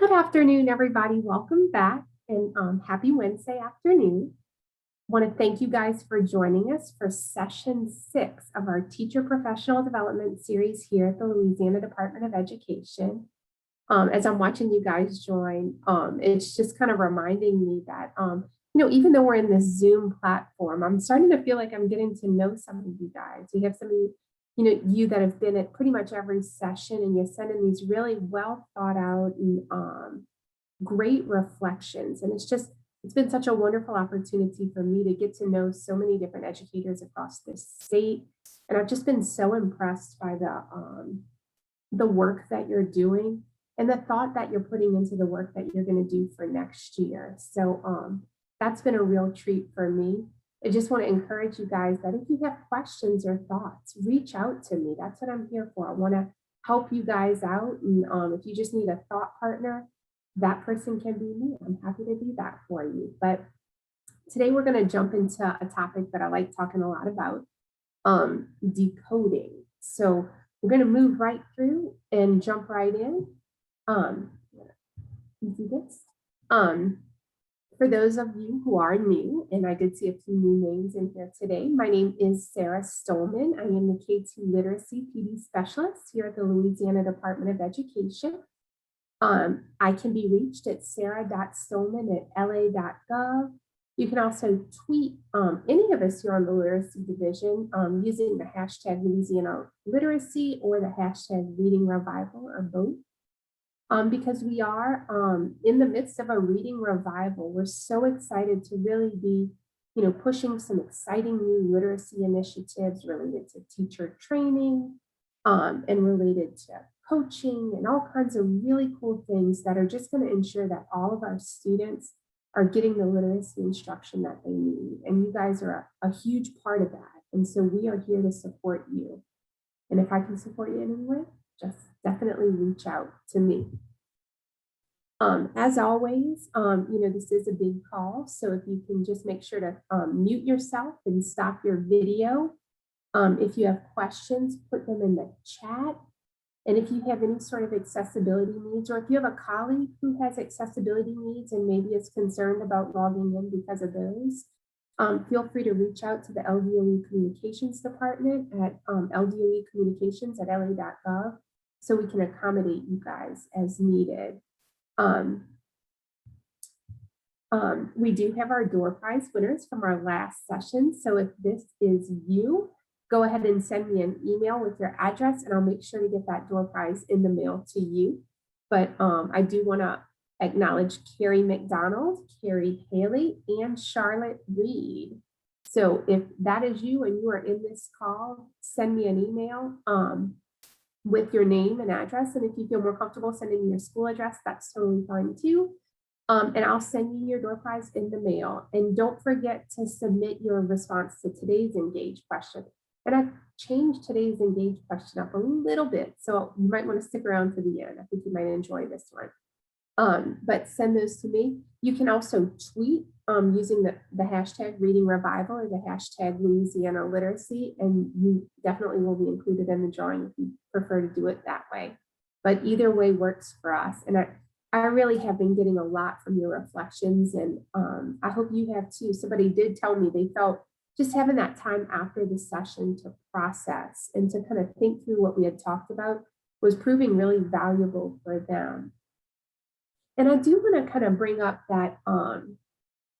Good afternoon, everybody. Welcome back and happy Wednesday afternoon. Want to thank you guys for joining us for session 6 of our Teacher Professional Development series here at the Louisiana Department of Education. As I'm watching you guys join, it's just kind of reminding me that, even though we're in this Zoom platform, I'm starting to feel like I'm getting to know some of you guys. We have some of you that have been at pretty much every session, and you're sending these really well thought out and great reflections. And it's been such a wonderful opportunity for me to get to know so many different educators across this state. And I've just been so impressed by the work that you're doing and the thought that you're putting into the work that you're going to do for next year. So that's been a real treat for me. I just want to encourage you guys that if you have questions or thoughts, reach out to me. That's what I'm here for. I want to help you guys out. And if you just need a thought partner, that person can be me. I'm happy to do that for you. But today we're going to jump into a topic that I like talking a lot about, decoding. So we're going to move right through and jump right in. Do this. For those of you who are new, and I did see a few new names in here today, my name is Sarah Stolman. I am the K-2 Literacy PD Specialist here at the Louisiana Department of Education. I can be reached at sarah.stolman@la.gov. You can also tweet any of us here on the Literacy Division using the hashtag Louisiana Literacy or the hashtag Reading Revival, or both. Because we are in the midst of a reading revival. We're so excited to really be, pushing some exciting new literacy initiatives related to teacher training and related to coaching and all kinds of really cool things that are just going to ensure that all of our students are getting the literacy instruction that they need. And you guys are a huge part of that. And so we are here to support you. And if I can support you in any way, just definitely reach out to me. As always, this is a big call. So if you can just make sure to mute yourself and stop your video. If you have questions, put them in the chat. And if you have any sort of accessibility needs, or if you have a colleague who has accessibility needs and maybe is concerned about logging in because of those, feel free to reach out to the LDOE Communications Department at LDOEcommunications@la.gov so we can accommodate you guys as needed. We do have our door prize winners from our last session. So if this is you, go ahead and send me an email with your address and I'll make sure to get that door prize in the mail to you. But I do want to acknowledge Carrie McDonald, Carrie Haley, and Charlotte Reed. So if that is you and you are in this call, send me an email with your name and address. And if you feel more comfortable sending me your school address, that's totally fine too. And I'll send you your door prize in the mail. And don't forget to submit your response to today's Engage question. And I've changed today's Engage question up a little bit, so you might want to stick around to the end. I think you might enjoy this one. But send those to me. You can also tweet using the hashtag Reading Revival or the hashtag Louisiana Literacy, and you definitely will be included in the drawing if you prefer to do it that way. But either way works for us. And I really have been getting a lot from your reflections, and I hope you have too. Somebody did tell me they felt just having that time after the session to process and to kind of think through what we had talked about was proving really valuable for them. And I do want to kind of bring up that,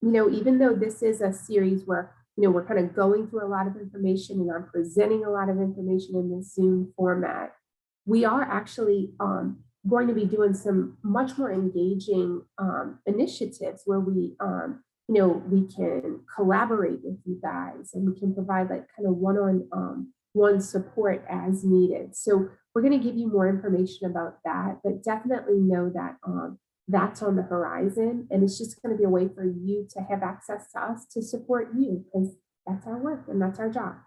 even though this is a series where, we're kind of going through a lot of information and I'm presenting a lot of information in this Zoom format, we are actually going to be doing some much more engaging initiatives where we can collaborate with you guys and we can provide like kind of one-on-one support as needed. So we're going to give you more information about that, but definitely know that that's on the horizon, and it's just going to be a way for you to have access to us to support you, because that's our work and that's our job.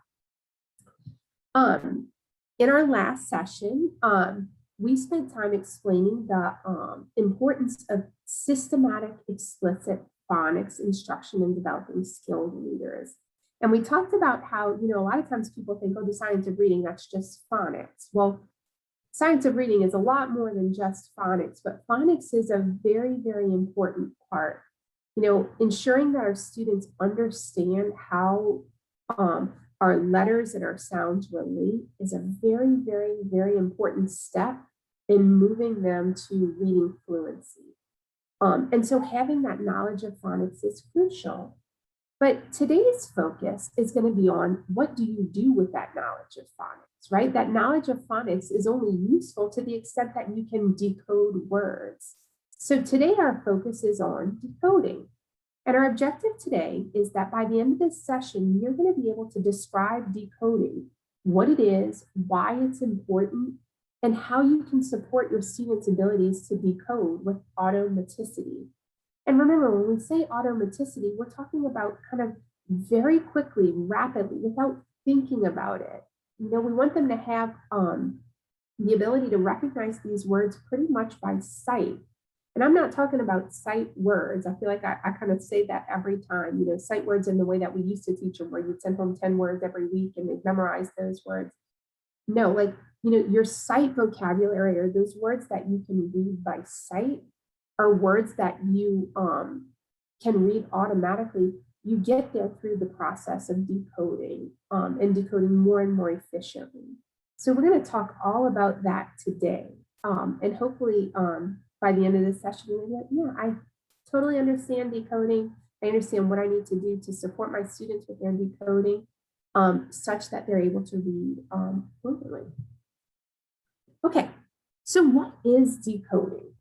In our last session, we spent time explaining the importance of systematic explicit phonics instruction in developing skilled readers. And we talked about how, a lot of times people think, oh, the science of reading, that's just phonics. Well, science of reading is a lot more than just phonics, but phonics is a very, very important part. Ensuring that our students understand how our letters and our sounds relate is a very, very, very important step in moving them to reading fluency. And so having that knowledge of phonics is crucial. But today's focus is going to be on what do you do with that knowledge of phonics, right? That knowledge of phonics is only useful to the extent that you can decode words. So today our focus is on decoding. And our objective today is that by the end of this session, you're going to be able to describe decoding, what it is, why it's important, and how you can support your students' abilities to decode with automaticity. And remember, when we say automaticity, we're talking about kind of very quickly, rapidly, without thinking about it. We want them to have the ability to recognize these words pretty much by sight. And I'm not talking about sight words. I feel like I kind of say that every time, sight words in the way that we used to teach them, where you'd send them 10 words every week and they'd memorize those words. No, like, your sight vocabulary, or those words that you can read by sight, are words that you can read automatically. You get there through the process of decoding and decoding more and more efficiently. So we're going to talk all about that today. And hopefully by the end of this session, you're going to be like, yeah, I totally understand decoding. I understand what I need to do to support my students with their decoding such that they're able to read fluently. Okay, so what is decoding?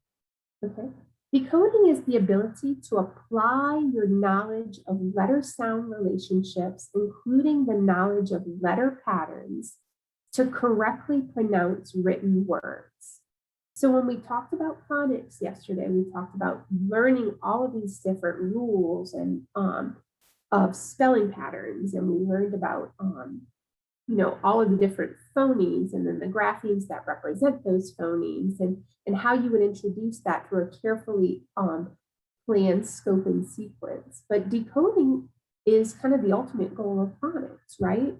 Okay, decoding is the ability to apply your knowledge of letter-sound relationships, including the knowledge of letter patterns, to correctly pronounce written words. So when we talked about phonics yesterday, we talked about learning all of these different rules and of spelling patterns, and we learned about all of the different phonemes and then the graphemes that represent those phonemes, and how you would introduce that through a carefully planned scope and sequence. But decoding is kind of the ultimate goal of phonics, right?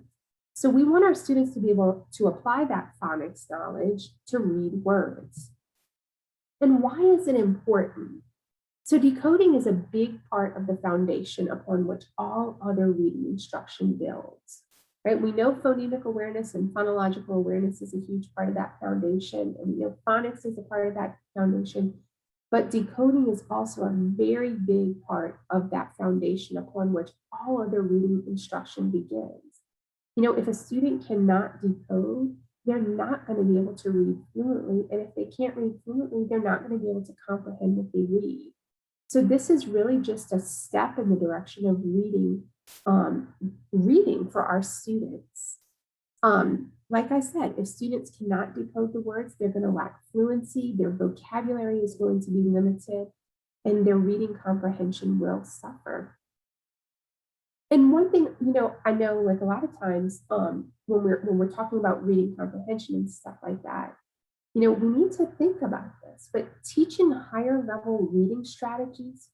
So we want our students to be able to apply that phonics knowledge to read words. And why is it important? So decoding is a big part of the foundation upon which all other reading instruction builds. Right? We know phonemic awareness and phonological awareness is a huge part of that foundation, and phonics is a part of that foundation, but decoding is also a very big part of that foundation upon which all other reading instruction begins. If a student cannot decode, they're not going to be able to read fluently, and if they can't read fluently, they're not going to be able to comprehend what they read. So this is really just a step in the direction of reading for our students. Like I said, if students cannot decode the words, they're going to lack fluency, their vocabulary is going to be limited, and their reading comprehension will suffer. And one thing, I know like a lot of times when we're talking about reading comprehension and stuff like that, we need to think about this, but teaching higher level reading strategies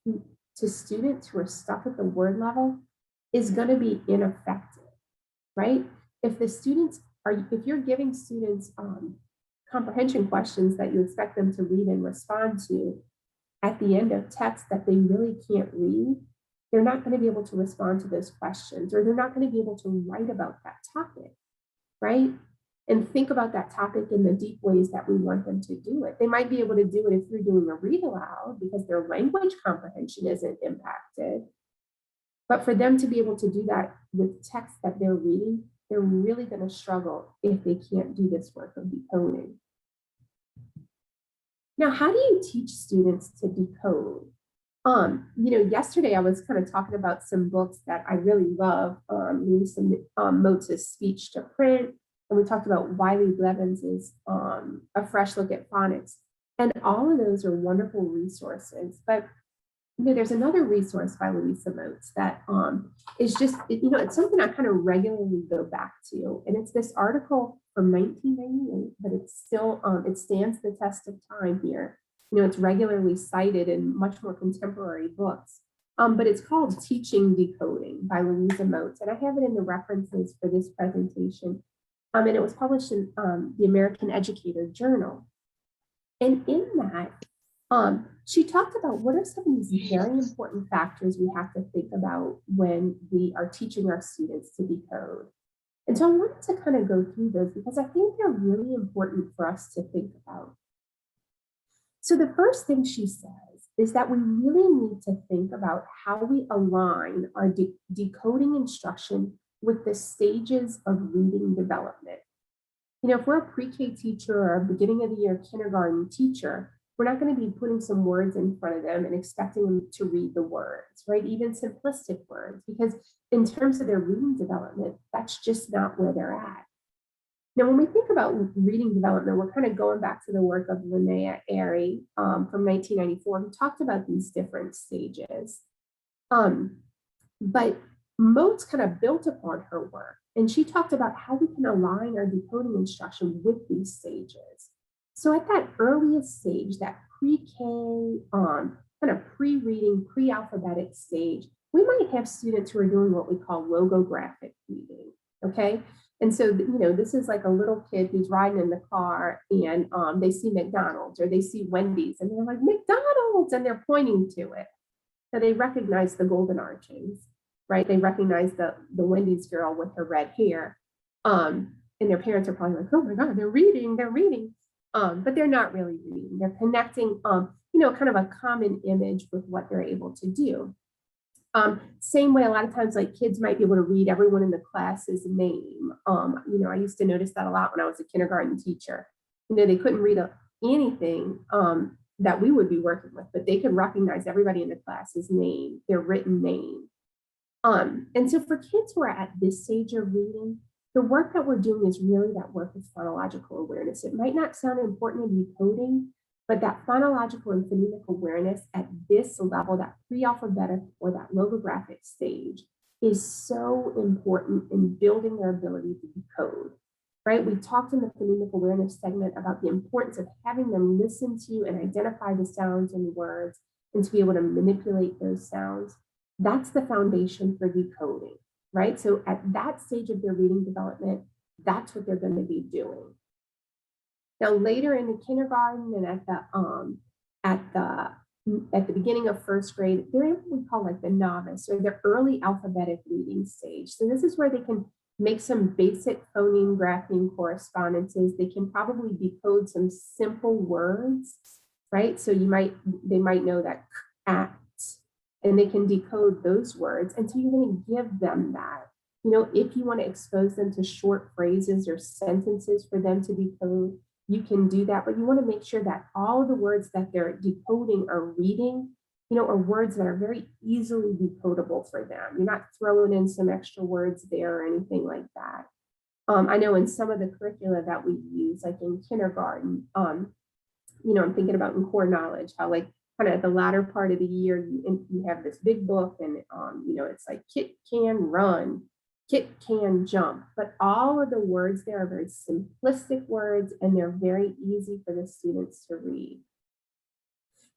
to students who are stuck at the word level is going to be ineffective, right? If you're giving students comprehension questions that you expect them to read and respond to at the end of text that they really can't read, they're not going to be able to respond to those questions, or they're not going to be able to write about that topic, right? And think about that topic in the deep ways that we want them to do it. They might be able to do it if you're doing a read aloud because their language comprehension isn't impacted. But for them to be able to do that with text that they're reading, they're really going to struggle if they can't do this work of decoding. Now, how do you teach students to decode? Yesterday I was kind of talking about some books that I really love, Louisa Moats' Speech to Print, and we talked about Wiley Blevins' A Fresh Look at Phonics, and all of those are wonderful resources. But there's another resource by Louisa Moats that is just, it's something I kind of regularly go back to, and it's this article from 1998, but it's still, it stands the test of time here. It's regularly cited in much more contemporary books, but it's called Teaching Decoding by Louisa Moats, and I have it in the references for this presentation. And it was published in the American Educator Journal. And in that, she talked about what are some of these very important factors we have to think about when we are teaching our students to decode. And so I wanted to kind of go through those because I think they're really important for us to think about. So the first thing she says is that we really need to think about how we align our decoding instruction with the stages of reading development. You know, if we're a pre-K teacher or a beginning of the year kindergarten teacher, we're not going to be putting some words in front of them and expecting them to read the words, right? Even simplistic words, because in terms of their reading development, that's just not where they're at. Now, when we think about reading development, we're kind of going back to the work of Linnea Airy from 1994, who talked about these different stages. But Moats kind of built upon her work, and she talked about how we can align our decoding instruction with these stages. So at that earliest stage, that pre-K, kind of pre-reading, pre-alphabetic stage, we might have students who are doing what we call logographic reading, okay? And so, you know, this is like a little kid who's riding in the car and they see McDonald's or they see Wendy's and they're like, McDonald's, and they're pointing to it. So they recognize the golden arches, right? They recognize the Wendy's girl with her red hair. And their parents are probably like, oh my God, they're reading. But they're not really reading. They're connecting, you know, kind of a common image with what they're able to do. Same way, a lot of times, like kids might be able to read everyone in the class's name. You know, I used to notice that a lot when I was a kindergarten teacher. You know, they couldn't read anything that we would be working with, but they could recognize everybody in the class's name, their written name. And so for kids who are at this stage of reading, the work that we're doing is really that work of phonological awareness. It might not sound important in decoding, but that phonological and phonemic awareness at this level, that pre-alphabetic or that logographic stage, is so important in building their ability to decode, right? We talked in the phonemic awareness segment about the importance of having them listen to and identify the sounds and words and to be able to manipulate those sounds. That's the foundation for decoding, right? So at that stage of their reading development, that's what they're going to be doing. Now, later in the kindergarten and at the beginning of first grade, they're in what we call like the novice or the early alphabetic reading stage. So this is where they can make some basic phoneme, grapheme correspondences. They can probably decode some simple words, right? So they might know that at, and they can decode those words. And so you're going to give them that. You know, if you want to expose them to short phrases or sentences for them to decode, you can do that, but you want to make sure that all of the words that they're decoding or reading, you know, are words that are very easily decodable for them. You're not throwing in some extra words there or anything like that. I know in some of the curricula that we use, like in kindergarten, you know, I'm thinking about in core knowledge, how like kind of at the latter part of the year, you have this big book and, you know, it's like Kit can run, Kit can jump, but all of the words there are very simplistic words and they're very easy for the students to read.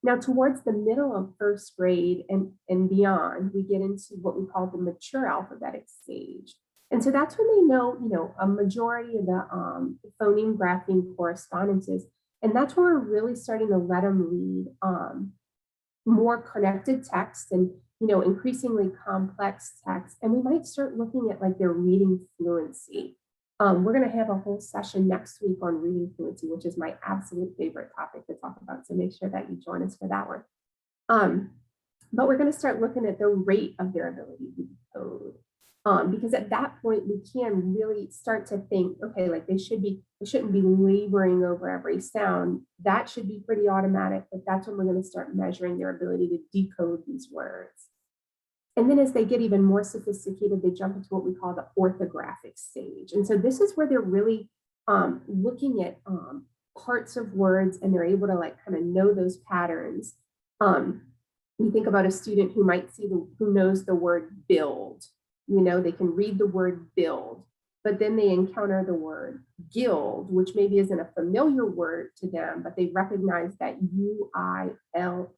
Now, towards the middle of first grade and beyond, we get into what we call the mature alphabetic stage. And so that's when they know, you know, a majority of the phoneme, grapheme correspondences. And that's where we're really starting to let them read more connected text and, you know, increasingly complex text. And we might start looking at like their reading fluency. We're going to have a whole session next week on reading fluency, which is my absolute favorite topic to talk about. So make sure that you join us for that one. But we're going to start looking at the rate of their ability to decode. Because at that point, we can really start to think, okay, like they shouldn't be laboring over every sound. That should be pretty automatic, but that's when we're going to start measuring their ability to decode these words. And then as they get even more sophisticated, they jump into what we call the orthographic stage. And so this is where they're really looking at parts of words and they're able to like kind of know those patterns. You think about a student who might who knows the word build. You know, they can read the word build, but then they encounter the word guild, which maybe isn't a familiar word to them, but they recognize that U-I-L-D,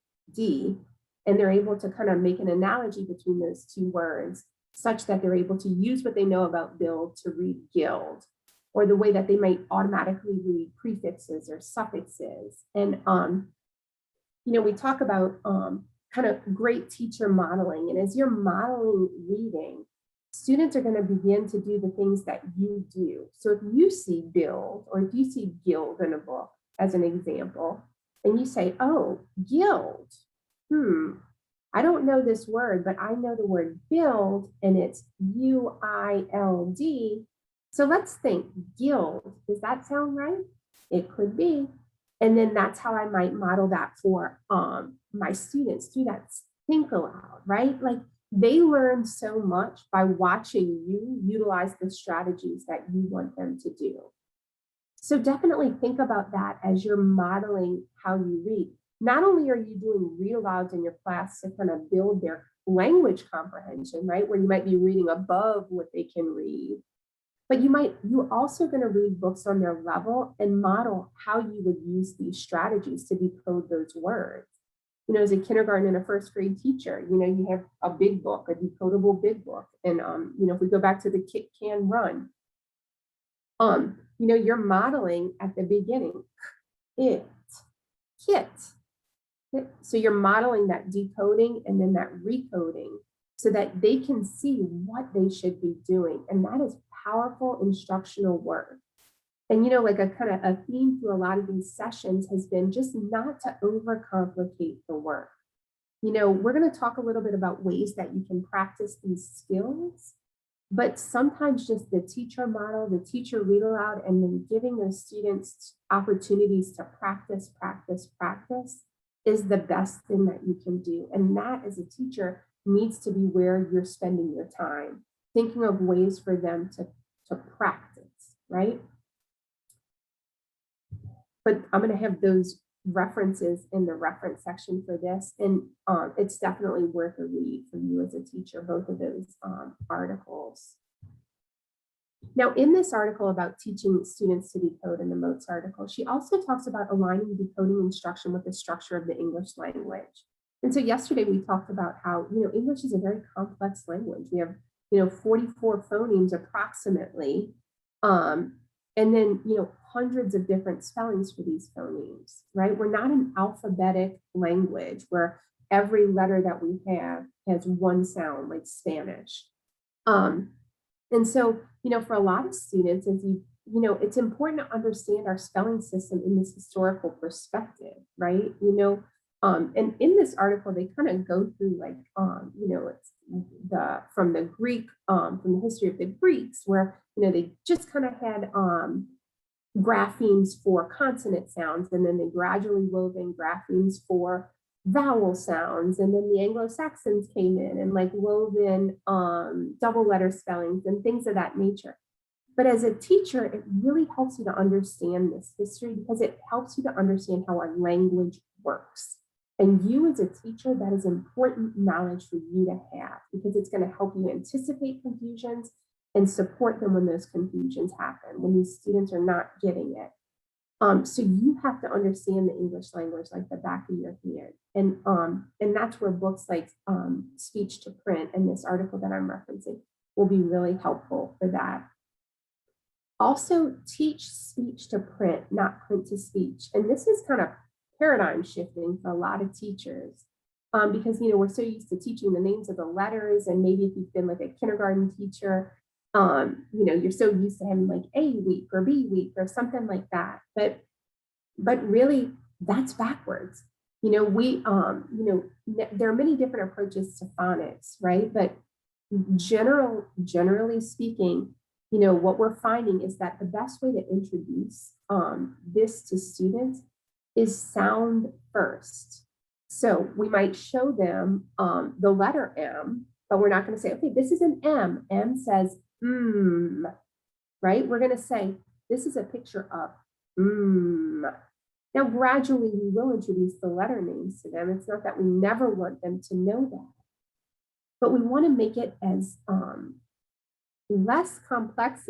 and they're able to kind of make an analogy between those two words such that they're able to use what they know about build to read guild. or the way that they might automatically read prefixes or suffixes. And, we talk about kind of great teacher modeling. And as you're modeling reading, students are going to begin to do the things that you do. So if you see build, or if you see guild in a book, as an example, and you say, oh, guild, I don't know this word, but I know the word build, and it's UILD. So let's think, guild, does that sound right? It could be. And then that's how I might model that for my students through that think aloud, right? Like they learn so much by watching you utilize the strategies that you want them to do. So definitely think about that as you're modeling how you read. Not only are you doing read alouds in your class to kind of build their language comprehension, right? Where you might be reading above what they can read, but you're also going to read books on their level and model how you would use these strategies to decode those words. As a kindergarten and a first grade teacher, you have a big book, a decodable big book. And, if we go back to the Kit Can Run, you're modeling at the beginning, kit. So you're modeling that decoding and then that recoding so that they can see what they should be doing. And that is powerful instructional work. And, like a kind of a theme through a lot of these sessions has been just not to overcomplicate the work. We're going to talk a little bit about ways that you can practice these skills, but sometimes just the teacher model, the teacher read aloud, and then giving those students opportunities to practice is the best thing that you can do. And that as a teacher needs to be where you're spending your time, thinking of ways for them to practice, right? But I'm going to have those references in the reference section for this. And it's definitely worth a read for you as a teacher, both of those articles. Now, in this article about teaching students to decode, in the Moats article, she also talks about aligning decoding instruction with the structure of the English language. And so yesterday we talked about how, English is a very complex language. We have, 44 phonemes approximately. And then, hundreds of different spellings for these phonemes, right? We're not an alphabetic language where every letter that we have has one sound, like Spanish. And so, for a lot of students, as it's important to understand our spelling system in this historical perspective, right? And in this article, they kind of go through like, it's from the Greek, from the history of the Greeks, where, they just kind of had graphemes for consonant sounds, and then they gradually wove in graphemes for vowel sounds. And then the Anglo-Saxons came in and like wove in double letter spellings and things of that nature. But as a teacher, it really helps you to understand this history because it helps you to understand how our language works. And you as a teacher, that is important knowledge for you to have because it's going to help you anticipate confusions and support them when those confusions happen, when these students are not getting it. So you have to understand the English language like the back of your hand. And that's where books like Speech to Print and this article that I'm referencing will be really helpful for that. Also teach speech to print, not print to speech. And this is kind of paradigm shifting for a lot of teachers because, we're so used to teaching the names of the letters. And maybe if you've been like a kindergarten teacher, you're so used to having like A week or B week or something like that. But really that's backwards. There are many different approaches to phonics, right? But generally speaking, what we're finding is that the best way to introduce this to students is sound first. So we might show them the letter M, but we're not going to say, okay, this is an M. M says, right? We're going to say, this is a picture of Now, gradually, we will introduce the letter names to them. It's not that we never want them to know that, but we want to make it as less complex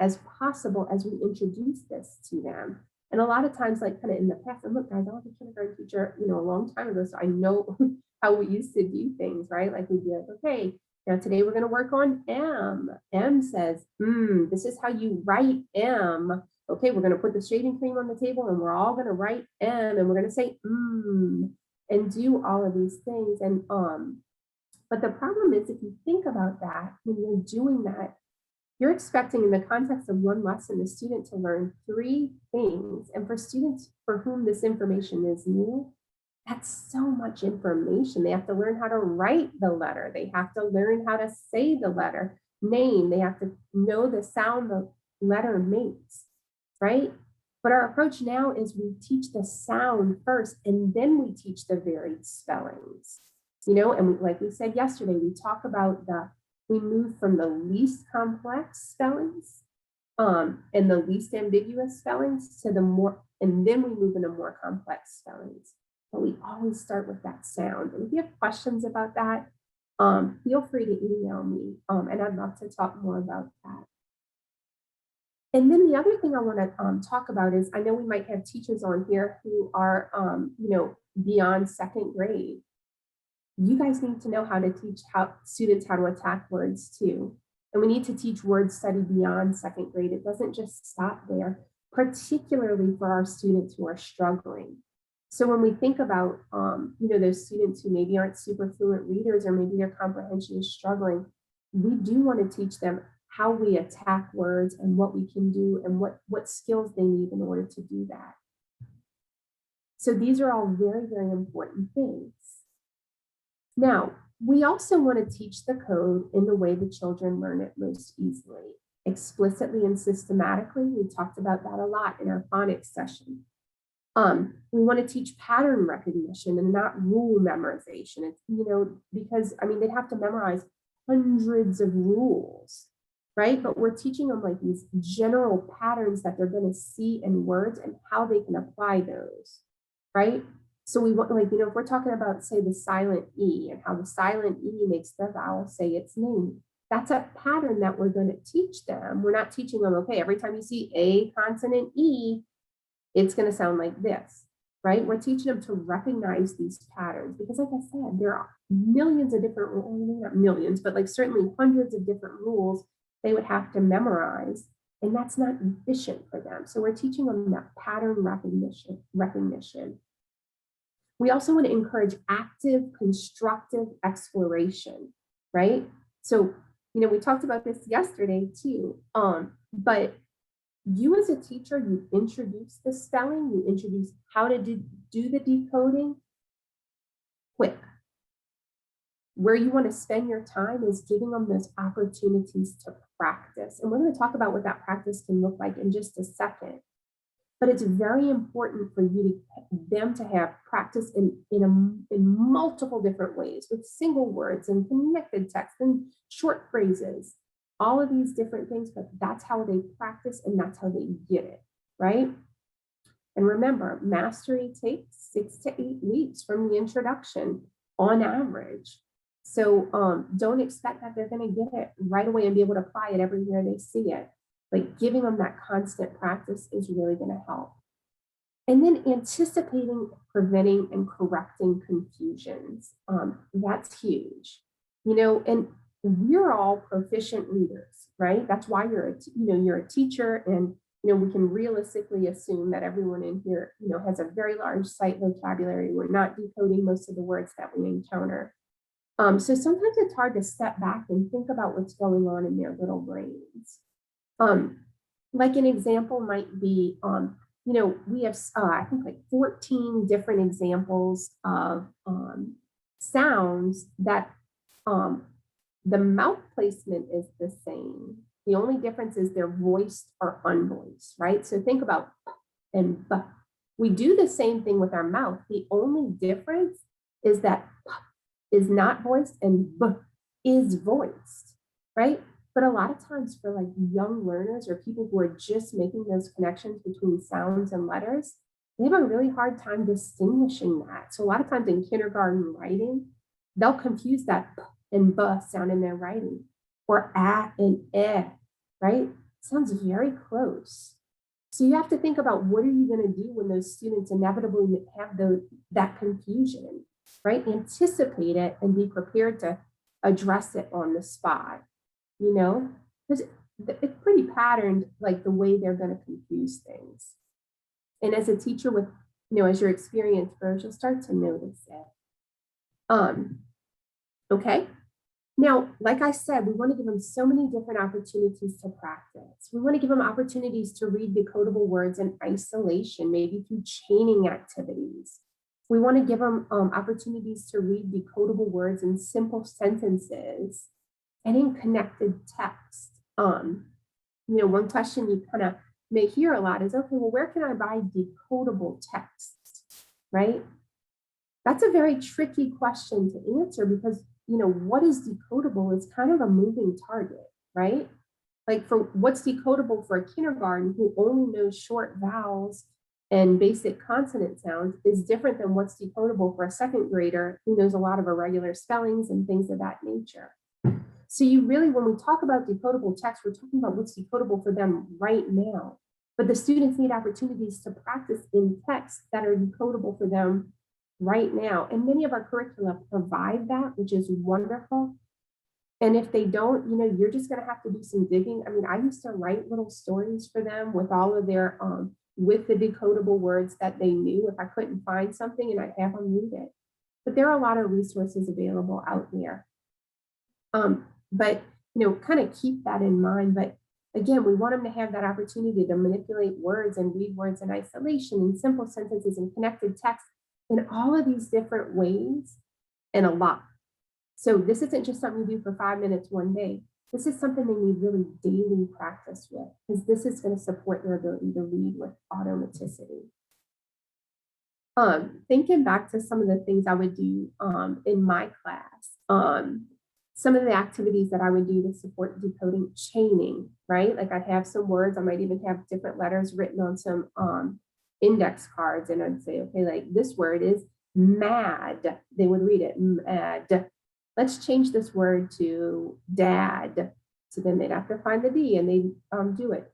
as possible as we introduce this to them. And a lot of times, like kind of in the past, and look, guys, I was a kindergarten teacher, a long time ago, so I know how we used to do things, right? Like we'd be like, okay, Now today we're going to work on M. M says, this is how you write M. Okay, we're going to put the shaving cream on the table and we're all going to write M and we're going to say and do all of these things. And but the problem is, if you think about that, when you're doing that, you're expecting in the context of one lesson, the student to learn 3 things. And for students for whom this information is new, that's so much information. They have to learn how to write the letter. They have to learn how to say the letter name. They have to know the sound the letter makes, right? But our approach now is we teach the sound first, and then we teach the varied spellings. And like we said yesterday, we talk about we move from the least complex spellings and the least ambiguous spellings to the more, and then we move into more complex spellings. But we always start with that sound. And if you have questions about that, feel free to email me, and I'd love to talk more about that. And then the other thing I want to talk about is, I know we might have teachers on here who are, beyond 2nd grade. You guys need to know how to teach students how to attack words too. And we need to teach word study beyond 2nd grade. It doesn't just stop there, particularly for our students who are struggling. So when we think about, those students who maybe aren't super fluent readers, or maybe their comprehension is struggling, we do want to teach them how we attack words and what we can do and what skills they need in order to do that. So these are all very, very important things. Now, we also want to teach the code in the way the children learn it most easily, explicitly and systematically. We talked about that a lot in our phonics session. We want to teach pattern recognition and not rule memorization. It's, because they'd have to memorize hundreds of rules, right? But we're teaching them like these general patterns that they're going to see in words and how they can apply those, right? So we want, if we're talking about, say, the silent E and how the silent E makes the vowel say its name, that's a pattern that we're going to teach them. We're not teaching them, okay, every time you see a consonant E, it's going to sound like this, right? We're teaching them to recognize these patterns because, like I said, there are millions of different rules, not millions, but certainly hundreds of different rules they would have to memorize, and that's not efficient for them. So we're teaching them that pattern recognition. We also want to encourage active, constructive exploration, right? So, we talked about this yesterday too, but you as a teacher, you introduce the spelling, you introduce how to do the decoding quick. Where you want to spend your time is giving them those opportunities to practice. And we're going to talk about what that practice can look like in just a second. But it's very important for them to have practice in multiple different ways, with single words and connected text and short phrases, all of these different things, but that's how they practice and that's how they get it, right? And remember, mastery takes 6 to 8 weeks from the introduction on average. So don't expect that they're going to get it right away and be able to apply it everywhere they see it. Like, giving them that constant practice is really going to help. And then anticipating, preventing, and correcting confusions. That's huge. And we're all proficient readers, right? That's why you're a teacher, and we can realistically assume that everyone in here, has a very large sight vocabulary. We're not decoding most of the words that we encounter. So sometimes it's hard to step back and think about what's going on in their little brains. Like an example might be, we have, I think 14 different examples of sounds that the mouth placement is the same. The only difference is they're voiced or unvoiced, right? So think about p and b. We do the same thing with our mouth. The only difference is that p is not voiced and b is voiced, right? But a lot of times for young learners or people who are just making those connections between sounds and letters, they have a really hard time distinguishing that. So a lot of times in kindergarten writing, they'll confuse that p and b sound in their writing, or a and eh, right? Sounds very close. So you have to think about, what are you going to do when those students inevitably have that confusion, right? Anticipate it and be prepared to address it on the spot, you know, because it's pretty patterned, like the way they're going to confuse things. And as a teacher with, as your experience grows, you'll start to notice it. Okay. Now, like I said, we want to give them so many different opportunities to practice. We want to give them opportunities to read decodable words in isolation, maybe through chaining activities. We want to give them opportunities to read decodable words in simple sentences and in connected text. One question you kind of may hear a lot is, okay, well, where can I buy decodable texts, right? That's a very tricky question to answer because, what is decodable is kind of a moving target, right? Like for what's decodable for a kindergarten who only knows short vowels and basic consonant sounds is different than what's decodable for a second grader who knows a lot of irregular spellings and things of that nature. So you really, when we talk about decodable text, we're talking about what's decodable for them right now. But the students need opportunities to practice in texts that are decodable for them right now. And many of our curricula provide that, which is wonderful. And if they don't, you're just going to have to do some digging. I mean, I used to write little stories for them with all of their, with the decodable words that they knew if I couldn't find something, and I'd have them read it. But there are a lot of resources available out there. But, kind of keep that in mind. But again, we want them to have that opportunity to manipulate words and read words in isolation, in simple sentences and connected text in all of these different ways and a lot. So this isn't just something you do for 5 minutes one day. This is something they need really daily practice with, because this is going to support their ability to read with automaticity. Thinking back to some of the things I would do in my class, some of the activities that I would do to support decoding, chaining, right? Like I'd have some words, I might even have different letters written on some index cards, and I'd say, okay, like this word is mad. They would read it, mad. Let's change this word to dad. So then they'd have to find the D and they do it.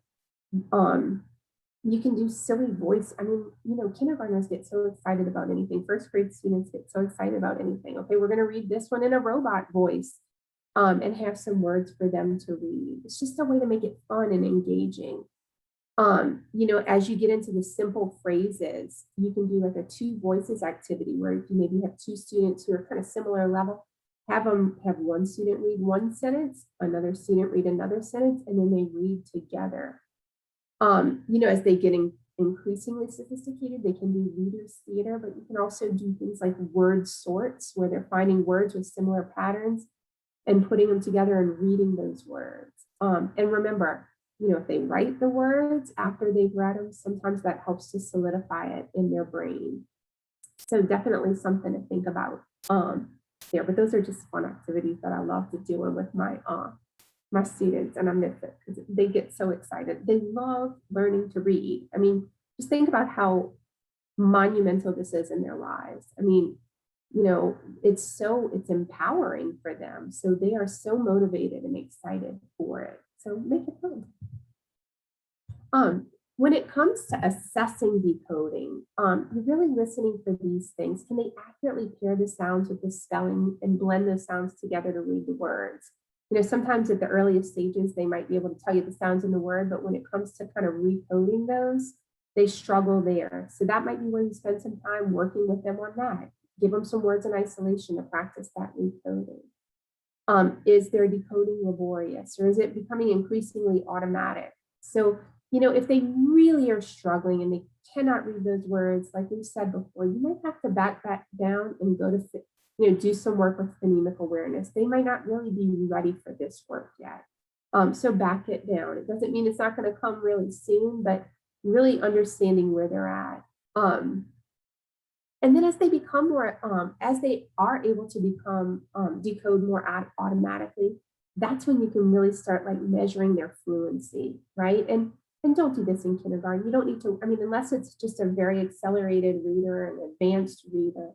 You can do silly voice. I mean, kindergartners get so excited about anything. First grade students get so excited about anything. Okay, we're going to read this one in a robot voice and have some words for them to read. It's just a way to make it fun and engaging. As you get into the simple phrases, you can do like a 2 voices activity where if you maybe have 2 students who are kind of similar level, have one student read one sentence, another student read another sentence, and then they read together. As they get increasingly sophisticated, they can do readers theater, but you can also do things like word sorts where they're finding words with similar patterns and putting them together and reading those words. And remember, if they write the words after they've read them, sometimes that helps to solidify it in their brain. So definitely something to think about there. But those are just fun activities that I love to do with my students, and I miss it because they get so excited. They love learning to read. I mean, just think about how monumental this is in their lives. I mean, it's empowering for them. So they are so motivated and excited for it. So make it fun. When it comes to assessing decoding, you're really listening for these things. Can they accurately pair the sounds with the spelling and blend those sounds together to read the words? Sometimes at the earliest stages, they might be able to tell you the sounds in the word, but when it comes to kind of recoding those, they struggle there. So that might be where you spend some time working with them on that. Give them some words in isolation to practice that recoding. Is their decoding laborious, or is it becoming increasingly automatic? So, if they really are struggling and they cannot read those words, like we said before, you might have to back that down and go to, do some work with phonemic awareness. They might not really be ready for this work yet. So back it down. It doesn't mean it's not going to come really soon, but really understanding where they're at. And then as they become more, as they are able to decode more automatically, that's when you can really start like measuring their fluency, right? And don't do this in kindergarten. You don't need to, unless it's just a very accelerated reader, an advanced reader.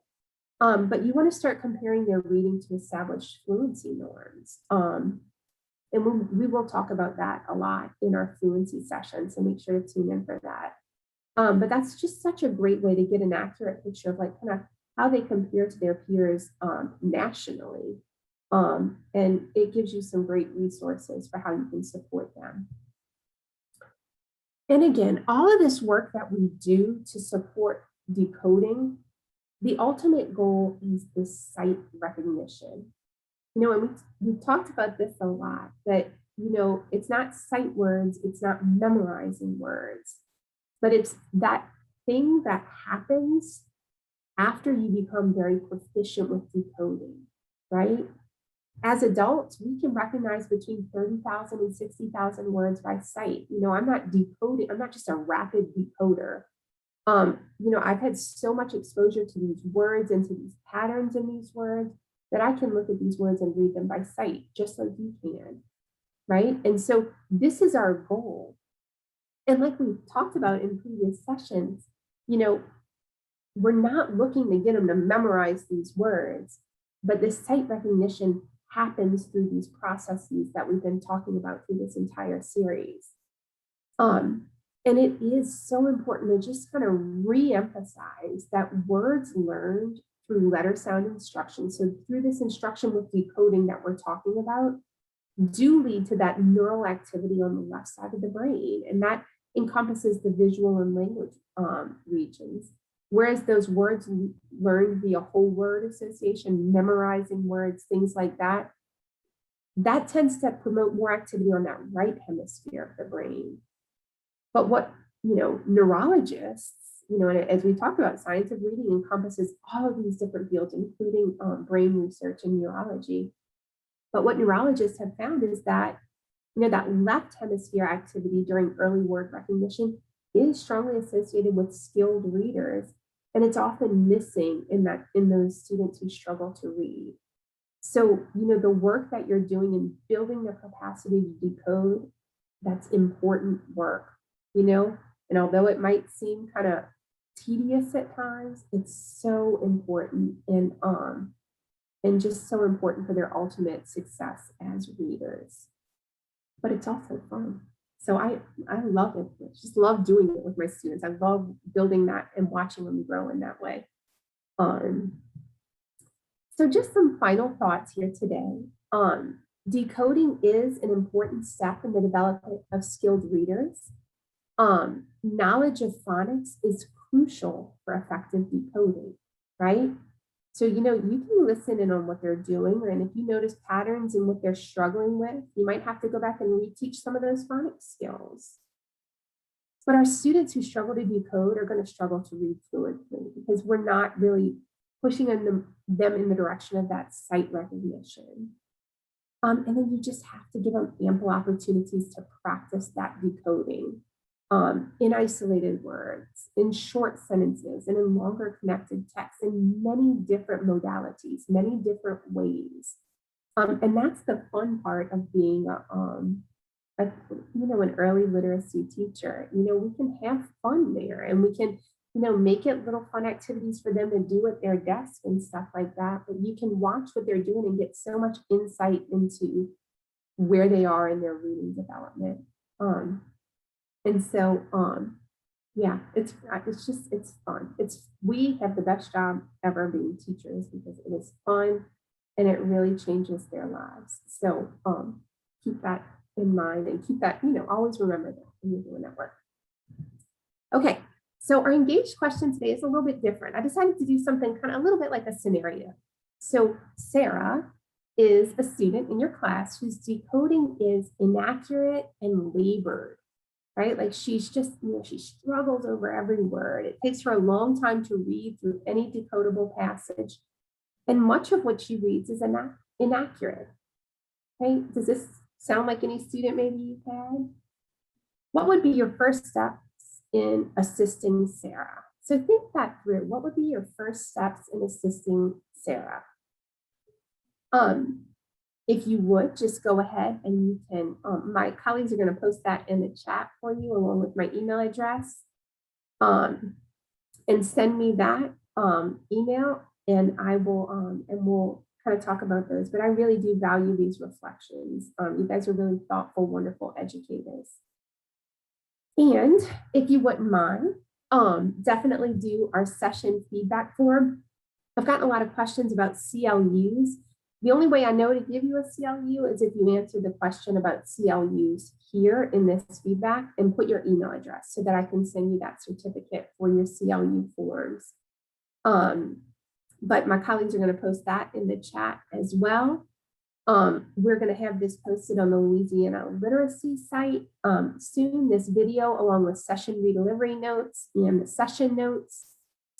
But you want to start comparing their reading to established fluency norms. And we will talk about that a lot in our fluency session, so make sure to tune in for that. But that's just such a great way to get an accurate picture of like kind of how they compare to their peers nationally. And it gives you some great resources for how you can support them. And again, all of this work that we do to support decoding, the ultimate goal is this sight recognition. And we've talked about this a lot, that, it's not sight words, it's not memorizing words, but it's that thing that happens after you become very proficient with decoding, right? As adults, we can recognize between 30,000 and 60,000 words by sight. I'm not decoding, I'm not just a rapid decoder. I've had so much exposure to these words and to these patterns in these words that I can look at these words and read them by sight, just like you can, right? And so this is our goal. And like we've talked about in previous sessions, we're not looking to get them to memorize these words, but this sight recognition happens through these processes that we've been talking about through this entire series. And it is so important to just kind of re-emphasize that words learned through letter sound instruction, so through this instruction with decoding that we're talking about, do lead to that neural activity on the left side of the brain. And that encompasses the visual and language regions. Whereas those words learned via whole word association, memorizing words, things like that, that tends to promote more activity on that right hemisphere of the brain. But what, neurologists, and as we talked about, science of reading encompasses all of these different fields, including brain research and neurology. But what neurologists have found is that, that left hemisphere activity during early word recognition is strongly associated with skilled readers. And it's often missing in those students who struggle to read. So, the work that you're doing in building the capacity to decode, that's important work, and although it might seem kind of tedious at times, it's so important and just so important for their ultimate success as readers. But it's also fun. So I love it. I just love doing it with my students. I love building that and watching them grow in that way. So just some final thoughts here today. Decoding is an important step in the development of skilled readers. Knowledge of phonics is crucial for effective decoding, right? So, you can listen in on what they're doing, and if you notice patterns in what they're struggling with, you might have to go back and reteach some of those phonics skills. But our students who struggle to decode are going to struggle to read fluently because we're not really pushing them in the direction of that sight recognition. And then you just have to give them ample opportunities to practice that decoding. In isolated words, in short sentences, and in longer connected text, in many different modalities, many different ways. And that's the fun part of being an early literacy teacher. We can have fun there, and we can, make it little fun activities for them to do at their desk and stuff like that. But you can watch what they're doing and get so much insight into where they are in their reading development. And so, yeah, it's fun. We have the best job ever being teachers because it is fun and it really changes their lives. So keep that in mind and keep that, always remember that when you're doing that work. Okay, so our engaged question today is a little bit different. I decided to do something kind of a little bit like a scenario. So Sarah is a student in your class whose decoding is inaccurate and labored. Right? Like she's just, she struggles over every word. It takes her a long time to read through any decodable passage. And much of what she reads is inaccurate. Okay? Does this sound like any student maybe you've had? What would be your first steps in assisting Sarah? So think that through. What would be your first steps in assisting Sarah? If you would, just go ahead and you can, my colleagues are going to post that in the chat for you along with my email address, and send me that email and I will, and we'll kind of talk about those. But I really do value these reflections. You guys are really thoughtful, wonderful educators. And if you wouldn't mind, definitely do our session feedback form. I've gotten a lot of questions about CLUs. The only way I know to give you a CLU is if you answer the question about CLUs here in this feedback and put your email address so that I can send you that certificate for your CLU forms. But my colleagues are going to post that in the chat as well. We're going to have this posted on the Louisiana literacy site soon, this video along with session redelivery notes and the session notes.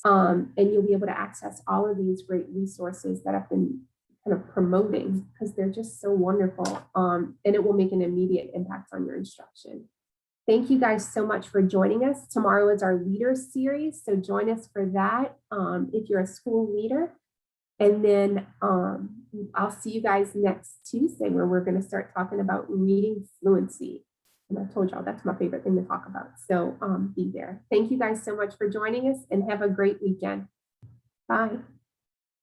And you'll be able to access all of these great resources that I've been kind of promoting because they're just so wonderful. And it will make an immediate impact on your instruction. Thank you guys so much for joining us. Tomorrow is our leaders series, so join us for that if you're a school leader. And then I'll see you guys next Tuesday where we're going to start talking about reading fluency. And I told y'all that's my favorite thing to talk about. So be there. Thank you guys so much for joining us and have a great weekend. Bye.